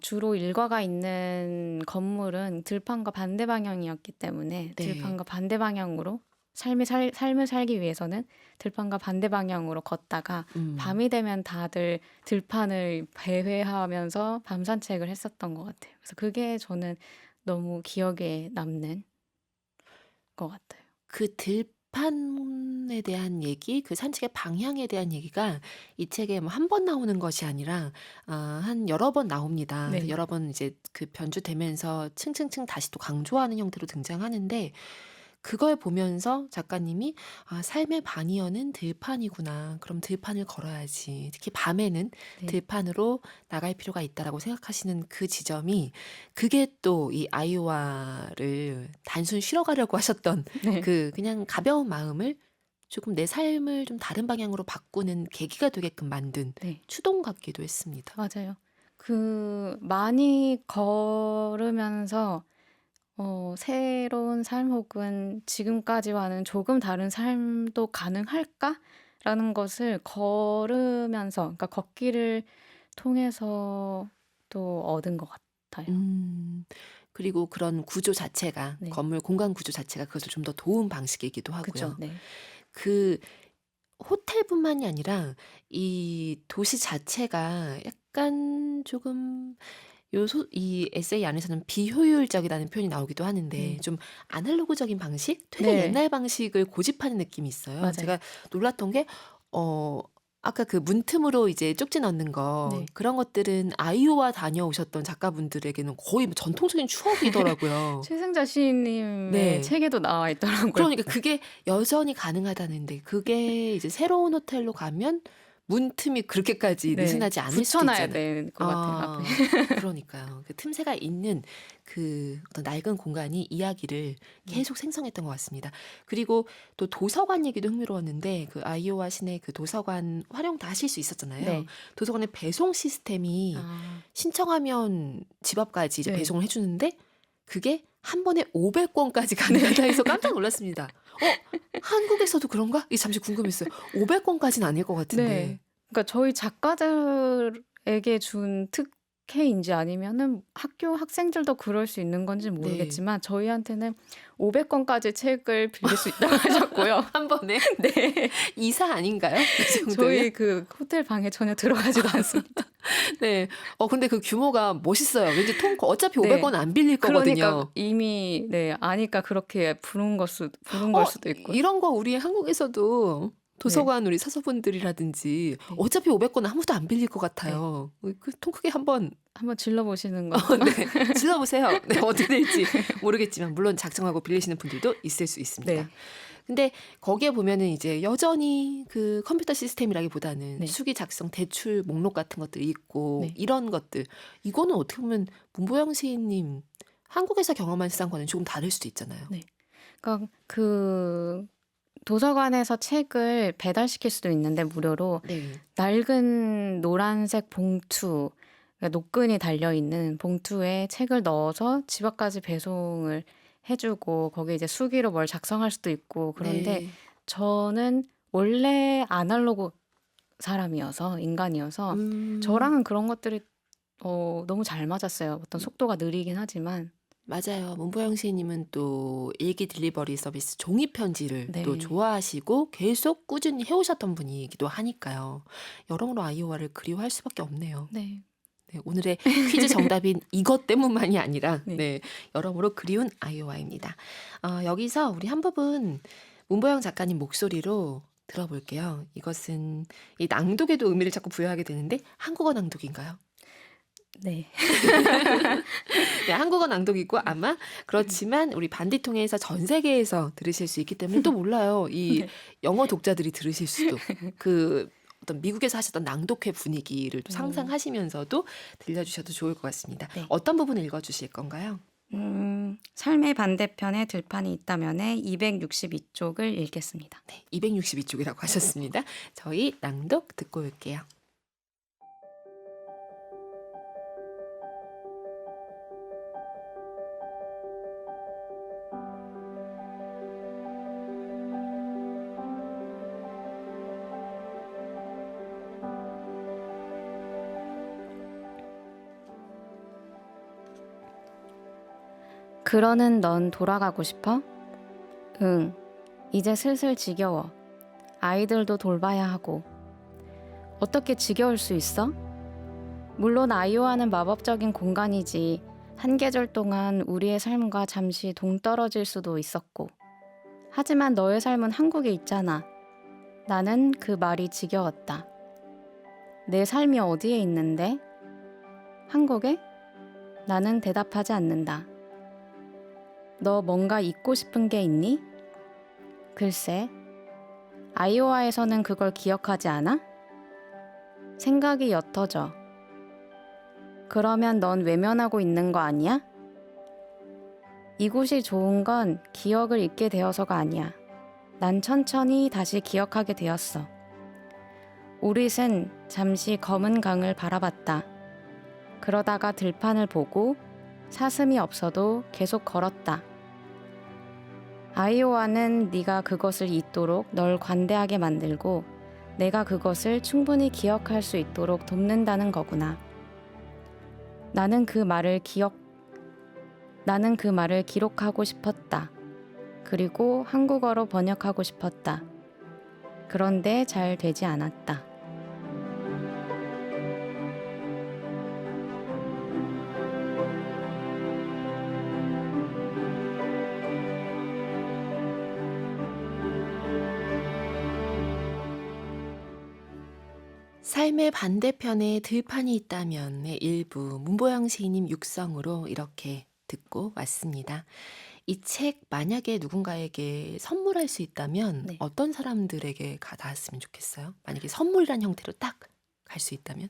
주로 일과가 있는 건물은 들판과 반대 방향이었기 때문에 네. 들판과 반대 방향으로 삶을 살기 위해서는 들판과 반대 방향으로 걷다가 밤이 되면 다들 들판을 배회하면서 밤 산책을 했었던 것 같아요. 그래서 그게 저는 너무 기억에 남는 것 같아요. 그 들판에 대한 얘기, 그 산책의 방향에 대한 얘기가 이 책에 뭐 한 번 나오는 것이 아니라 한 여러 번 나옵니다. 그래서 네. 여러 번 이제 그 변주되면서 층층층 다시 또 강조하는 형태로 등장하는데, 그걸 보면서 작가님이 '아 삶의 반이여는 들판이구나. 그럼 들판을 걸어야지. 특히 밤에는 네. 들판으로 나갈 필요가 있다.'라고 생각하시는 그 지점이, 그게 또 이 아이오와를 단순 쉬러 가려고 하셨던 네. 그 그냥 가벼운 마음을 조금 내 삶을 좀 다른 방향으로 바꾸는 계기가 되게끔 만든 네. 추동 같기도 했습니다. 맞아요. 많이 걸으면서 새로운 삶 혹은 지금까지와는 조금 다른 삶도 가능할까라는 것을 걸으면서, 그러니까 걷기를 통해서 또 얻은 것 같아요. 음. 그리고 그런 구조 자체가, 네. 건물 공간 구조 자체가 그것을 좀 더 도운 방식이기도 그쵸. 하고요. 네. 그 호텔뿐만이 아니라 이 도시 자체가 약간 조금 이 에세이 안에서는 비효율적이라는 표현이 나오기도 하는데, 네. 좀 아날로그적인 방식, 되게 네. 옛날 방식을 고집하는 느낌이 있어요. 맞아요. 제가 놀랐던 게 아까 그 문틈으로 이제 쪽지 넣는 거, 네. 그런 것들은 아이오와 다녀오셨던 작가분들에게는 거의 뭐 전통적인 추억이더라고요. 최승자 시인님의 네. 책에도 나와 있더라고요. 그러니까 그게 여전히 가능하다는데, 그게 이제 새로운 호텔로 가면 문틈이 그렇게까지 네. 느슨하지 않을 수도 붙여놔야 있잖아요. 될 것 같아요, 앞에. 그러니까요. 그 틈새가 있는 그 어떤 낡은 공간이 이야기를 네. 계속 생성했던 것 같습니다. 그리고 또 도서관 얘기도 흥미로웠는데, 그 아이오와 시내 그 도서관 활용 다 하실 수 있었잖아요. 네. 도서관의 배송 시스템이 아. 신청하면 집 앞까지 이제 네. 배송을 해주는데, 그게 한 번에 500권까지 가능하다 해서 깜짝 놀랐습니다. 한국에서도 그런가? 이게 잠시 궁금했어요. 500권까지는 아닐 것 네. 같은데. 그러니까 저희 작가들에게 준 특혜인지 아니면은 학교 학생들도 그럴 수 있는 건지 네. 모르겠지만 저희한테는 500권까지 책을 빌릴 수 있다고 하셨고요. 한 번에 네. 이사 아닌가요? 그 정도면? 저희 그 호텔 방에 전혀 들어가지도 않습니다. 네. 근데 그 규모가 멋있어요. 왠지 어차피 네. 500권 안 빌릴 그러니까 거거든요. 이미 아니까 그렇게 부른 걸 수도 있고요. 이런 거 우리 한국에서도 도서관 우리 사서분들이라든지 네. 어차피 500권 아무도 안 빌릴 것 같아요. 그 통 크게 한번 한번 질러보시는 건 네, 질러보세요. 네, 어떻게 될지 모르겠지만 물론 작정하고 빌리시는 분들도 있을 수 있습니다. 네. 근데 거기에 보면은 이제 여전히 그 컴퓨터 시스템이라기보다는 네. 수기 작성 대출 목록 같은 것들이 있고 네. 이런 것들, 이거는 어떻게 보면 문보영 시인님 한국에서 경험한 세상과는 조금 다를 수도 있잖아요. 네. 그러니까 도서관에서 책을 배달시킬 수도 있는데 무료로 네. 낡은 노란색 봉투, 그러니까 노끈이 달려있는 봉투에 책을 넣어서 집 앞까지 배송을 해주고 거기에 이제 수기로 뭘 작성할 수도 있고. 그런데 네. 저는 원래 아날로그 사람이어서, 인간이어서 저랑은 그런 것들이 너무 잘 맞았어요. 어떤 속도가 느리긴 하지만. 맞아요. 문보영 시인님은 또 일기 딜리버리 서비스 종이 편지를 또 네. 좋아하시고 계속 꾸준히 해오셨던 분이기도 하니까요. 여러모로 아이오와를 그리워할 수밖에 없네요. 네. 네, 오늘의 퀴즈 정답인 이것 때문만이 아니라 네. 네, 여러모로 그리운 아이오와입니다. 여기서 우리 한 부분 문보영 작가님 목소리로 들어볼게요. 이것은 이 낭독에도 의미를 자꾸 부여하게 되는데, 한국어 낭독인가요? 네. 네, 한국어 낭독이고 아마 그렇지만 우리 반디통해에서 전 세계에서 들으실 수 있기 때문에 또 몰라요. 이 네. 영어 독자들이 들으실 수도, 그 어떤 미국에서 하셨던 낭독회 분위기를 또 상상하시면서도 들려주셔도 좋을 것 같습니다. 네. 어떤 부분을 읽어주실 건가요? 삶의 반대편에 들판이 있다면에 262쪽을 읽겠습니다. 네, 262쪽이라고 하셨습니다. 저희 낭독 듣고 올게요. 그러는 넌 돌아가고 싶어? 응, 이제 슬슬 지겨워. 아이들도 돌봐야 하고. 어떻게 지겨울 수 있어? 물론 아이오와는 마법적인 공간이지. 한 계절 동안 우리의 삶과 잠시 동떨어질 수도 있었고, 하지만 너의 삶은 한국에 있잖아. 나는 그 말이 지겨웠다. 내 삶이 어디에 있는데? 한국에? 나는 대답하지 않는다. 너 뭔가 잊고 싶은 게 있니? 글쎄, 아이오와에서는 그걸 기억하지 않아? 생각이 옅어져. 그러면 넌 외면하고 있는 거 아니야? 이곳이 좋은 건 기억을 잊게 되어서가 아니야. 난 천천히 다시 기억하게 되었어. 우릿은 잠시 검은 강을 바라봤다. 그러다가 들판을 보고 사슴이 없어도 계속 걸었다. 아이오와는 네가 그것을 잊도록 널 관대하게 만들고 내가 그것을 충분히 기억할 수 있도록 돕는다는 거구나. 나는 그 말을 기록하고 싶었다. 그리고 한국어로 번역하고 싶었다. 그런데 잘 되지 않았다. 삶의 반대편에 들판이 있다면의 일부 문보영 시인님 육성으로 이렇게 듣고 왔습니다. 이 책 만약에 누군가에게 선물할 수 있다면 네. 어떤 사람들에게 닿았으면 좋겠어요? 만약에 선물이란 형태로 딱 갈 수 있다면?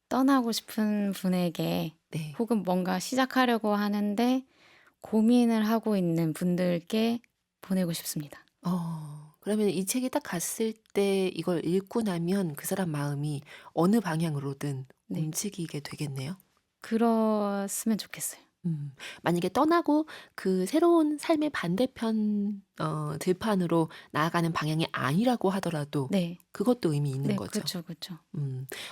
떠나고 싶은 분에게 네. 혹은 뭔가 시작하려고 하는데 고민을 하고 있는 분들께 보내고 싶습니다. 그러면 이 책이 딱 갔을 때 이걸 읽고 나면 그 사람 마음이 어느 방향으로든 네. 움직이게 되겠네요. 그랬으면 좋겠어요. 만약에 떠나고 그 새로운 삶의 반대편 들판으로 나아가는 방향이 아니라고 하더라도 네. 그것도 의미 있는 네, 거죠. 그렇죠.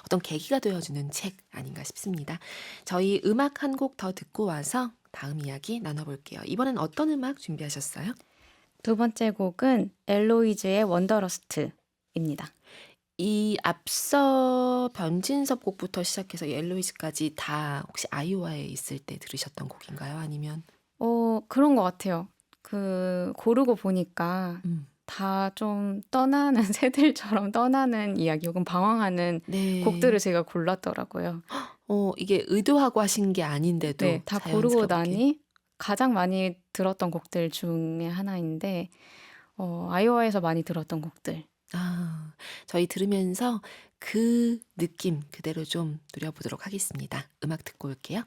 어떤 계기가 되어주는 책 아닌가 싶습니다. 저희 음악 한 곡 더 듣고 와서 다음 이야기 나눠볼게요. 이번엔 어떤 음악 준비하셨어요? 두 번째 곡은 엘로이즈의 원더러스트입니다. 이 앞서 변진섭 곡부터 시작해서 옐로이즈까지 다 혹시 아이오와에 있을 때 들으셨던 곡인가요? 아니면 그런 것 같아요. 고르고 보니까 음, 다 좀 떠나는 새들처럼 떠나는 이야기 혹은 방황하는 곡들을 네. 제가 골랐더라고요. 이게 의도하고 하신 게 네, 아닌데도 다 고르고 자연스럽게. 나니 가장 많이 들었던 곡들 중에 하나인데 아이오와에서 많이 들었던 곡들. 저희 들으면서 그 느낌 그대로 좀 누려보도록 하겠습니다. 음악 듣고 올게요.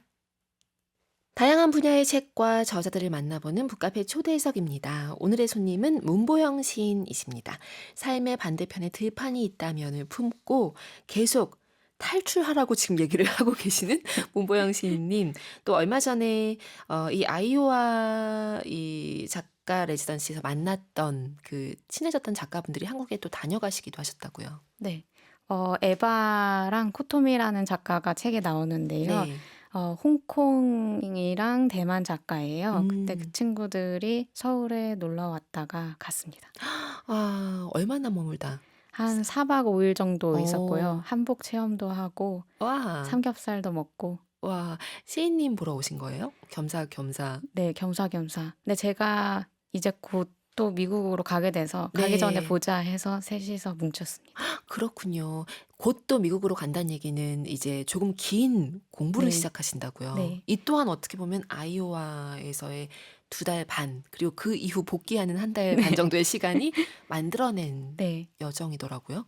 다양한 분야의 책과 저자들을 만나보는 북카페 초대석입니다. 오늘의 손님은 문보영 시인이십니다. 삶의 반대편에 들판이 있다면을 품고 계속 탈출하라고 지금 얘기를 하고 계시는 문보영 시인님. 또 얼마 전에 이 아이오와 이 작가 레지던시에서 만났던 그 친해졌던 작가분들이 한국에 또 다녀가시기도 하셨다고요. 네. 에바랑 코토미라는 작가가 책에 나오는데요. 네. 홍콩이랑 대만 작가예요. 그때 그 음. 친구들이 서울에 놀러 왔다가 갔습니다. 얼마나 머물다. 한 4박 5일 정도 있었고요. 어. 한복 체험도 하고 와. 삼겹살도 먹고 와. 시인님 보러 오신 거예요? 겸사겸사. 네, 겸사겸사. 근데 제가 이제 곧 또 미국으로 가게 돼서 가기 전에 네. 보자 해서 셋이서 뭉쳤습니다. 그렇군요. 곧 또 미국으로 간다는 얘기는 이제 조금 긴 공부를 네. 시작하신다고요. 네. 이 또한 어떻게 보면 아이오와에서의 2달 반, 그리고 그 이후 복귀하는 1달 반 네. 정도의 시간이 만들어낸 네. 여정이더라고요.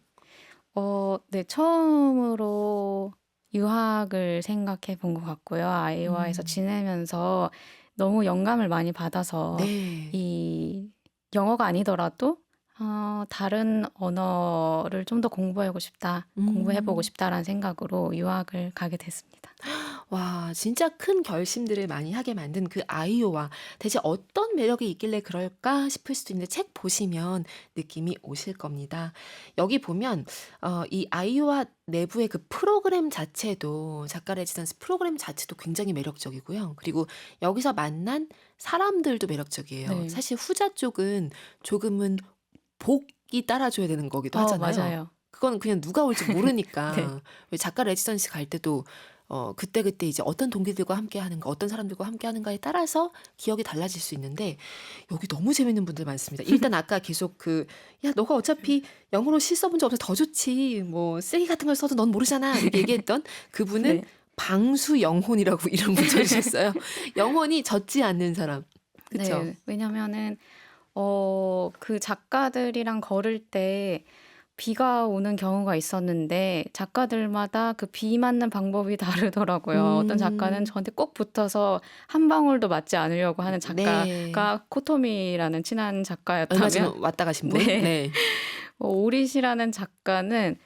네, 처음으로 유학을 생각해 본 것 같고요. 아이오와에서 음. 지내면서 너무 영감을 많이 받아서 네. 이 영어가 아니더라도 다른 언어를 좀 더 공부하고 싶다, 공부해보고 음. 싶다라는 생각으로 유학을 가게 됐습니다. 와, 진짜 큰 결심들을 많이 하게 만든 그 아이오와 대체 어떤 매력이 있길래 그럴까 싶을 수도 있는데 책 보시면 느낌이 오실 겁니다. 여기 보면 이 아이오와 내부의 그 프로그램 자체도 작가 레지던스 프로그램 자체도 굉장히 매력적이고요. 그리고 여기서 만난 사람들도 매력적이에요. 네. 사실 후자 쪽은 조금은 복이 따라줘야 되는 거기도 하잖아요. 맞아요. 그건 그냥 누가 올지 네. 모르니까 왜 작가 레지던시 갈 때도 그때그때 이제 어떤 동기들과 함께 하는가, 어떤 사람들과 함께 하는가에 따라서 기억이 달라질 수 있는데 여기 너무 재밌는 분들 많습니다. 일단 아까 계속 야, 너가 어차피 영어로 시 써본 적 없어서 더 좋지. 뭐 쓰레기 같은 걸 써도 넌 모르잖아. 이렇게 얘기했던 그분은 네. 방수 영혼이라고 이름 붙여주셨어요. 영혼이 젖지 않는 사람. 그쵸? 네. 왜냐면은 그 작가들이랑 걸을 때 비가 오는 경우가 있었는데 작가들마다 그 비 맞는 방법이 다르더라고요. 어떤 작가는 음, 저한테 꼭 붙어서 한 방울도 맞지 않으려고 하는 네. 작가가 코토미라는 친한 얼마 작가였다면 전에 왔다 가신 분? 네. 네. 오리시라는 작가는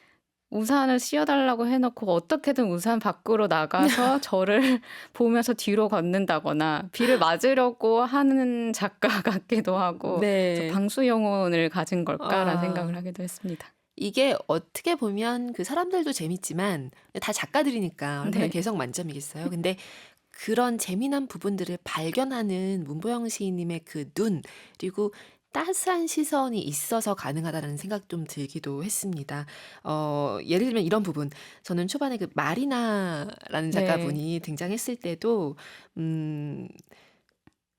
우산을 씌워달라고 해놓고 어떻게든 우산 밖으로 나가서 저를 보면서 뒤로 걷는다거나 비를 맞으려고 하는 작가 같기도 하고 그래서 네. 방수 영혼을 가진 걸까라는 생각을 아, 하기도 했습니다. 이게 어떻게 보면 그 사람들도 재밌지만 다 작가들이니까 얼마나 네. 개성 만점이겠어요. 근데 그런 재미난 부분들을 발견하는 문보영 시인님의 그 눈, 그리고 따스한 시선이 있어서 가능하다는 생각 좀 들기도 했습니다. 예를 들면 이런 부분. 저는 초반에 그 마리나라는 네. 작가분이 등장했을 때도, 음,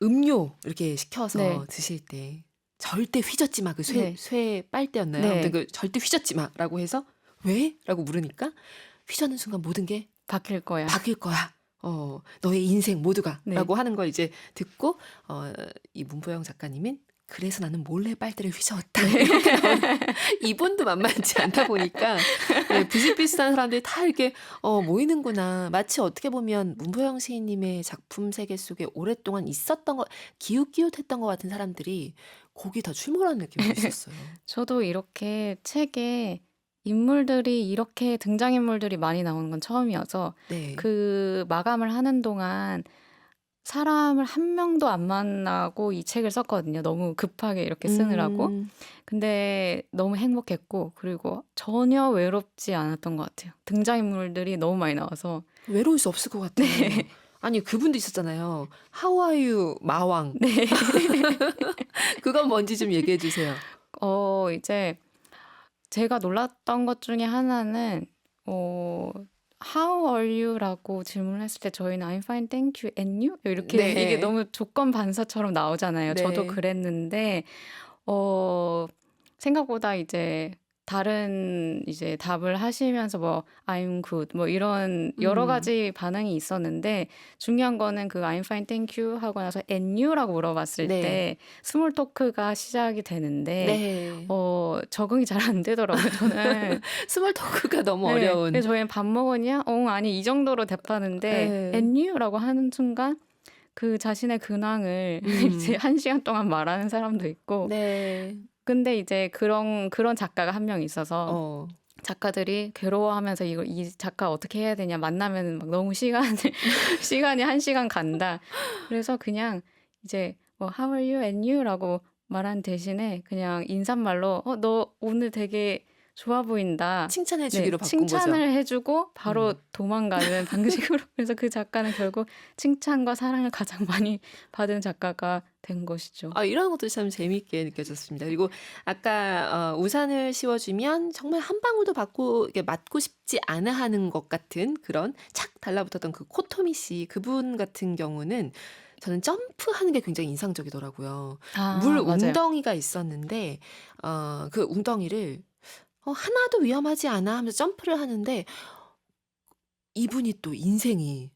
음료 이렇게 네. 시켜서 드실 때 절대 휘젓지 마. 그 네. 쇠 빨대였나요? 아무튼 네. 그 절대 휘젓지 마라고 해서 왜? 라고 물으니까 휘젓는 순간 모든 게 바뀔 거야. 바뀔 거야. 너의 인생 모두가. 네. 라고 하는 걸 이제 듣고, 이 문보영 작가님은 그래서 나는 몰래 빨대를 휘저었다. 이렇게 나오는, 이분도 만만치 않다 보니까, 네, 비슷비슷한 사람들이 다 이렇게, 모이는구나. 마치 어떻게 보면 문보영 시인님의 작품 세계 속에 오랫동안 있었던 거, 기웃기웃했던 것 같은 사람들이 거기 다 출몰하는 느낌이 있었어요. 저도 이렇게 책에 인물들이 이렇게 등장인물들이 많이 나오는 건 처음이어서 네. 그 마감을 하는 동안 사람을 한 명도 안 만나고 이 책을 썼거든요. 너무 급하게 이렇게 쓰느라고. 음, 근데 너무 행복했고 그리고 전혀 외롭지 않았던 것 같아요. 등장인물들이 너무 많이 나와서. 외로울 수 없을 것 같아요. 아니, 그분도 있었잖아요. How are you, 마왕. 네. 그건 뭔지 좀 얘기해 주세요. 이제 제가 놀랐던 것 중에 하나는 어 How are you?라고 질문을 했을 때 저희는 I'm fine, thank you, and you? 이렇게 이게 네. 너무 조건 반사처럼 나오잖아요. 저도 네. 그랬는데 어 생각보다 이제 다른 이제 답을 하시면서 뭐 I'm good 뭐 이런 여러 음. 가지 반응이 있었는데 중요한 거는 그 I'm fine, thank you 하고 나서 and you라고 물어봤을 네. 때 스몰 토크가 시작이 되는데 네. 적응이 잘 안 되더라고요, 저는. 스몰 토크가 너무 네. 어려운. 그래서 저희는 "밥 먹었냐?" 아니." 이 정도로 대하는데 예. "And you?"라고 하는 순간 그 자신의 근황을 이제 음. 1시간 동안 말하는 사람도 있고 네. 근데 이제 그런 작가가 한 명 있어서 어. 작가들이 괴로워하면서 "이거 이 작가 어떻게 해야 되냐. 만나면은 막 너무 시간을 시간이 1시간 간다." 그래서 그냥 이제 뭐 "How are you and you?"라고 말하는 대신에 그냥 인사말로 "너 오늘 되게 좋아 보인다." 칭찬해 네. 주기로 바꾼 거죠. 칭찬을 해 주고 바로 음. 도망가는 방식으로 그래서 그 작가는 결국 칭찬과 사랑을 가장 많이 받은 작가가 된 것이죠. 이런 것도 참 재미있게 느껴졌습니다. 그리고 아까 우산을 씌워 주면 정말 한 방울도 받고 이게 맞고 싶지 않아 하는 것 같은 그런 착 달라붙었던 그 코토미 씨 그분 같은 경우는 저는 점프하는 게 굉장히 인상적이더라고요. 물 아 맞아요. 웅덩이가 있었는데 그 웅덩이를 하나도 위험하지 않아 하면서 점프를 하는데 이분이 또 인생이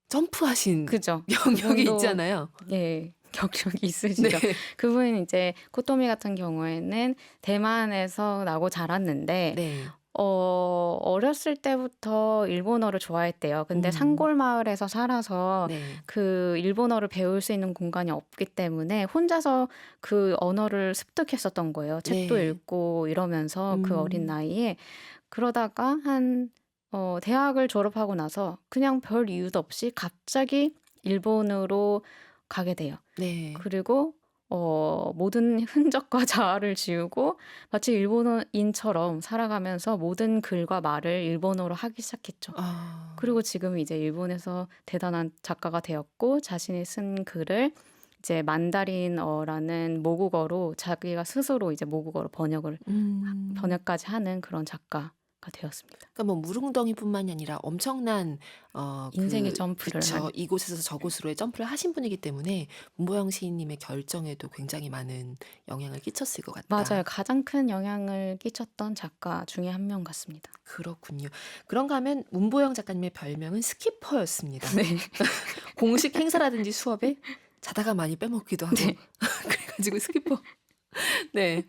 점프하신 그죠. 영역이 그분도 있잖아요. 예 격력이 네. 있으시죠. 그분은 이제 코토미 같은 경우에는 대만에서 나고 자랐는데 네. 어렸을 때부터 일본어를 좋아했대요. 근데 음. 산골 마을에서 살아서 네. 그 일본어를 배울 수 있는 공간이 없기 때문에 혼자서 그 언어를 습득했었던 거예요. 책도 네. 읽고 이러면서 그 어린 음. 나이에. 그러다가 대학을 졸업하고 나서 그냥 별 이유도 없이 갑자기 일본으로 가게 돼요. 네. 그리고 모든 흔적과 자아를 지우고 마치 일본어인처럼 살아가면서 모든 글과 말을 일본어로 하기 시작했죠. 아. 그리고 지금 이제 일본에서 대단한 작가가 되었고 자신이 쓴 글을 이제 만다린어라는 모국어로 자기가 스스로 이제 모국어로 음. 번역까지 하는 그런 작가. 되었습니다. 그러니까 뭐 무릉덩이뿐만이 아니라 엄청난 인생의 점프를 그쵸. 한. 이곳에서 저곳으로의 점프를 하신 분이기 때문에 문보영 시인님의 결정에도 굉장히 많은 영향을 끼쳤을 것 맞아요. 같다. 가장 큰 영향을 끼쳤던 작가 중에 한 명 같습니다. 그렇군요. 그런가 하면 문보영 작가님의 별명은 스키퍼였습니다. 네. 공식 행사라든지 수업에 자다가 많이 빼먹기도 하고 네. 그래가지고 스키퍼. 네. 근데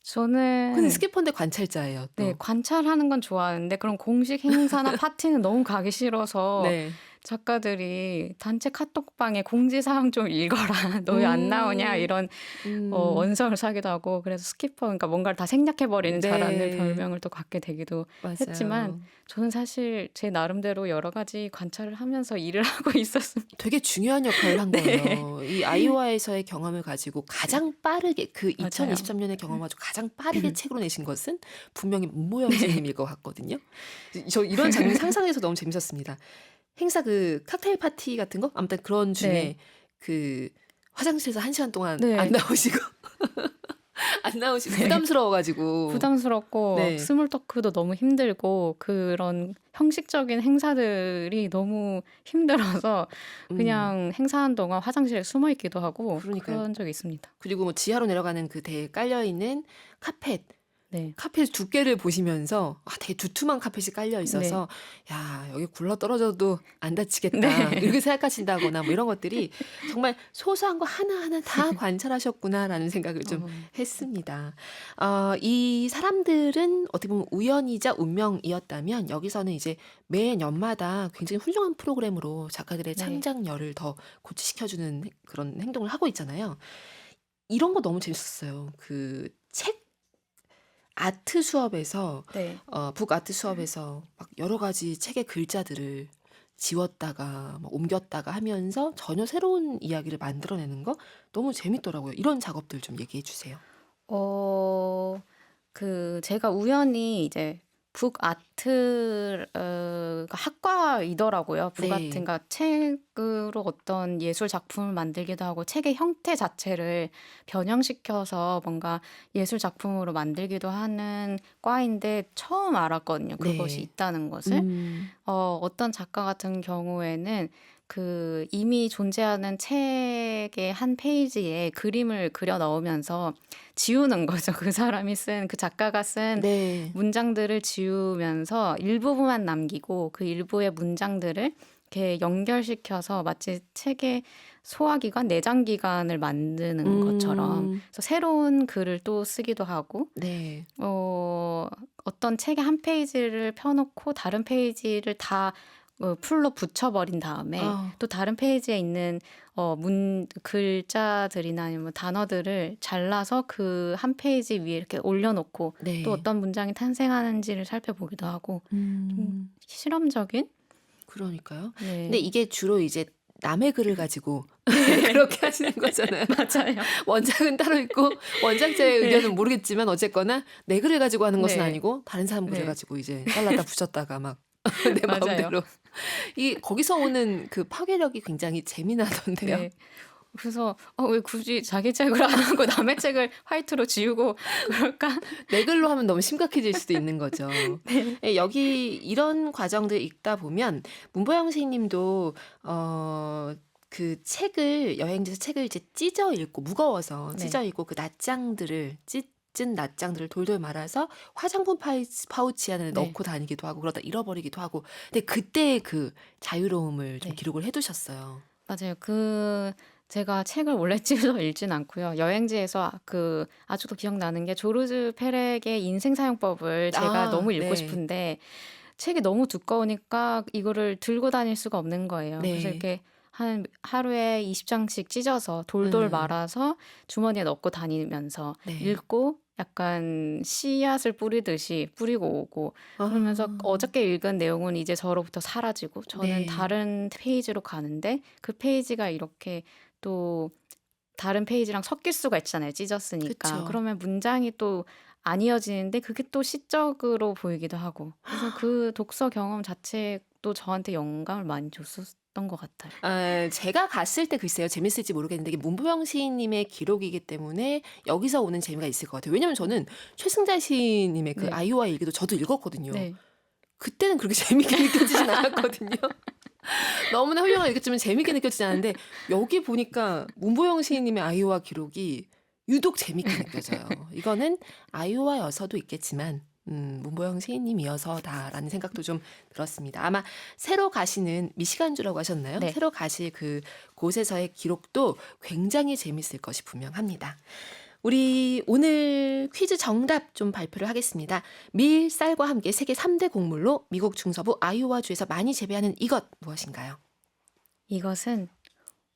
저는 스키퍼인데 관찰자예요 네, 또. 관찰하는 건 좋아하는데 그런 공식 행사나 파티는 너무 가기 싫어서 네. 작가들이 단체 카톡방에 공지사항 좀 읽어라. 너 왜 안 나오냐? 음, 이런 음, 원성을 사기도 하고 그래서 스키퍼 그러니까 뭔가를 다 생략해버리는 자라는 네, 별명을 또 갖게 되기도 했지만 맞아요. 저는 사실 제 나름대로 여러 가지 관찰을 하면서 일을 하고 있었습니다. 되게 중요한 역할을 한 네, 거예요. 이 아이오와에서의 경험을 가지고 가장 빠르게 그 맞아요. 2023년의 경험을 가지고 가장 빠르게 책으로 내신 것은 분명히 문보영 시인님일 것 같거든요. 저 이런 장면 상상해서 너무 재밌었습니다. 행사 그 칵테일 파티 같은 거 아무튼 그런 네, 중에 그 화장실에서 1시간 동안 안 네, 나오시고 안 나오시고 네. 부담스러워가지고 부담스럽고 네, 스몰 토크도 너무 힘들고 그런 형식적인 행사들이 너무 힘들어서 음 그냥 행사하는 동안 화장실에 숨어 있기도 하고 그러니까요. 그런 적이 있습니다. 그리고 뭐 지하로 내려가는 그 대에 깔려 있는 카펫 네. 카펫 두께를 보시면서 되게 두툼한 카펫이 깔려 네. 있어서 야 여기 굴러 떨어져도 안 다치겠다 네. 이렇게 생각하신다거나 뭐 이런 것들이 정말 소소한 거 하나하나 다 관찰하셨구나라는 생각을 좀 어, 했습니다. 이 사람들은 어떻게 보면 우연이자 운명이었다면 여기서는 이제 매 년마다 굉장히 훌륭한 프로그램으로 작가들의 네. 창작열을 더 고취시켜주는 그런 행동을 하고 있잖아요. 이런 거 너무 재밌었어요. 그 책 아트 수업에서 네. 북 아트 수업에서 막 여러 가지 책의 글자들을 지웠다가 막 옮겼다가 하면서 전혀 새로운 이야기를 만들어내는 거 너무 재밌더라고요. 이런 작업들 좀 얘기해 주세요. 어, 제가 우연히 이제 북아트 학과이더라고요. 북아트 네. 그러니까 책으로 어떤 예술 작품을 만들기도 하고 책의 형태 자체를 변형시켜서 뭔가 예술 작품으로 만들기도 하는 과인데 처음 알았거든요. 그것이 네. 있다는 것을. 음. 어떤 작가 같은 경우에는 이미 존재하는 책의 한 페이지에 그림을 그려 넣으면서 지우는 거죠. 그 작가가 쓴 네. 문장들을 지우면서 일부분만 남기고 그 일부의 문장들을 이렇게 연결시켜서 마치 책의 소화기관, 내장기관을 만드는 것처럼 음. 그래서 새로운 글을 또 쓰기도 하고 네. 어떤 책의 한 페이지를 펴놓고 다른 페이지를 다 풀로 붙여버린 다음에 아, 또 다른 페이지에 있는 글자들이나 아니면 단어들을 잘라서 그 한 페이지 위에 이렇게 올려놓고 또 네. 어떤 문장이 탄생하는지를 살펴보기도 하고 좀 음. 실험적인? 그러니까요. 근데 네. 이게 주로 이제 남의 글을 가지고 네. 그렇게 하시는 거잖아요. 맞아요. 원작은 따로 있고 원작자의 네. 의견은 모르겠지만 어쨌거나 내 글을 가지고 하는 것은 네. 아니고 다른 사람 글을 네. 가지고 이제 잘랐다 붙였다가 막 내 맞아요. 마음대로 이 거기서 오는 그 파괴력이 굉장히 재미나던데요. 네. 그래서 왜 굳이 자기 책을 안 하고 남의 책을 화이트로 지우고 그럴까? 내 글로 하면 너무 심각해질 수도 있는 거죠. 네. 예, 여기 이런 과정들 읽다 보면 문보영 시인님도 그 책을 여행지에서 책을 이제 찢어 읽고 무거워서 네. 찢어 읽고 그 낱장들을 찢은 낱장들을 돌돌 말아서 화장품 파우치 안에 네. 넣고 다니기도 하고 그러다 잃어버리기도 하고 근데 그때의 그 자유로움을 좀 네. 기록을 해두셨어요. 맞아요. 제가 책을 원래 찢어 읽진 않고요. 여행지에서 아직도 기억나는 게 조르주 페렉의 인생 사용법을 제가 아, 너무 읽고 네, 싶은데 책이 너무 두꺼우니까 이거를 들고 다닐 수가 없는 거예요. 그래서 네, 이렇게 한 하루에 20장씩 찢어서 돌돌 음, 말아서 주머니에 넣고 다니면서 네, 읽고 약간 씨앗을 뿌리듯이 뿌리고 오고 그러면서 아, 어저께 읽은 내용은 이제 저로부터 사라지고 저는 네, 다른 페이지로 가는데 그 페이지가 이렇게 또 다른 페이지랑 섞일 수가 있잖아요. 찢었으니까. 그쵸. 그러면 문장이 또 안 이어지는데 그게 또 시적으로 보이기도 하고. 그래서 그 독서 경험 자체도 저한테 영감을 많이 줬었던 재밌었던 것 같아요. 제가 갔을 때 글쎄요. 재밌을지 모르겠는데 이게 문보영 시인님의 기록이기 때문에 여기서 오는 재미가 있을 것 같아요. 왜냐면 저는 최승자 시인님의 그 네. 아이오와 일기도 저도 읽었거든요. 네. 그때는 그렇게 재밌게 느껴지진 않았거든요. 너무나 훌륭하게 읽었지만 재밌게 느껴지지 않았는데 여기 보니까 문보영 시인님의 아이오와 기록이 유독 재밌게 느껴져요. 이거는 아이오와여서도 있겠지만 문보영 시인님이어서다라는 생각도 좀 들었습니다. 아마 새로 가시는 미시간주라고 하셨나요? 네. 새로 가실 그 곳에서의 기록도 굉장히 재밌을 것이 분명합니다. 우리 오늘 퀴즈 정답 좀 발표를 하겠습니다. 밀, 쌀과 함께 세계 3대 곡물로 미국 중서부 아이오와주에서 많이 재배하는 이것 무엇인가요? 이것은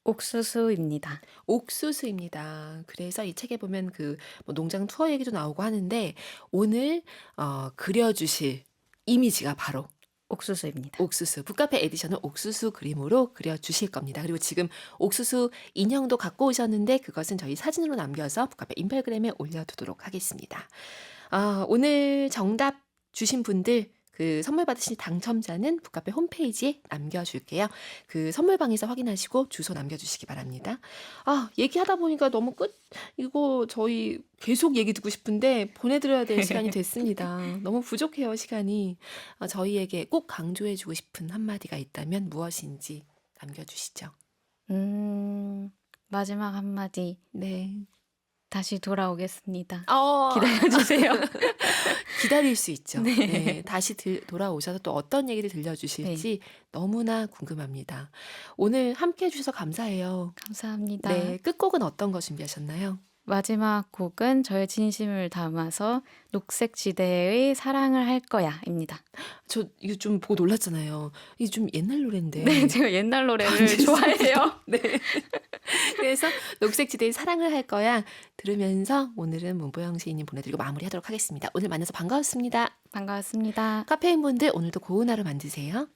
옥수수입니다. 옥수수입니다. 그래서 이 책에 보면 그 뭐 농장 투어 얘기도 나오고 하는데 오늘 그려주실 이미지가 바로 옥수수입니다. 옥수수. 북카페 에디션은 옥수수 그림으로 그려주실 겁니다. 그리고 지금 옥수수 인형도 갖고 오셨는데 그것은 저희 사진으로 남겨서 북카페 인별그램에 올려두도록 하겠습니다. 오늘 정답 주신 분들 그 선물 받으실 당첨자는 북카페 홈페이지에 남겨줄게요. 그 선물방에서 확인하시고 주소 남겨주시기 바랍니다. 얘기하다 보니까 너무 이거 저희 계속 얘기 듣고 싶은데 보내드려야 될 시간이 됐습니다. 너무 부족해요, 시간이. 저희에게 꼭 강조해주고 싶은 한마디가 있다면 무엇인지 남겨주시죠. 마지막 한마디. 네. 다시 돌아오겠습니다. 어, 기다려주세요. 기다릴 수 있죠. 네. 네, 다시 돌아오셔서 또 어떤 얘기를 들려주실지 너무나 궁금합니다. 오늘 함께 해주셔서 감사해요. 감사합니다. 네, 끝곡은 어떤 거 준비하셨나요? 마지막 곡은 저의 진심을 담아서 녹색지대의 사랑을 할 거야입니다. 저 이거 좀 보고 놀랐잖아요. 이게 좀 옛날 노래인데. 네, 제가 옛날 노래를 반지 좋아해요. 네. 그래서 녹색지대의 사랑을 할 거야 들으면서 오늘은 문보영 시인님 보내드리고 마무리하도록 하겠습니다. 오늘 만나서 반가웠습니다. 반가웠습니다. 카페인 분들 오늘도 고운 하루 만드세요.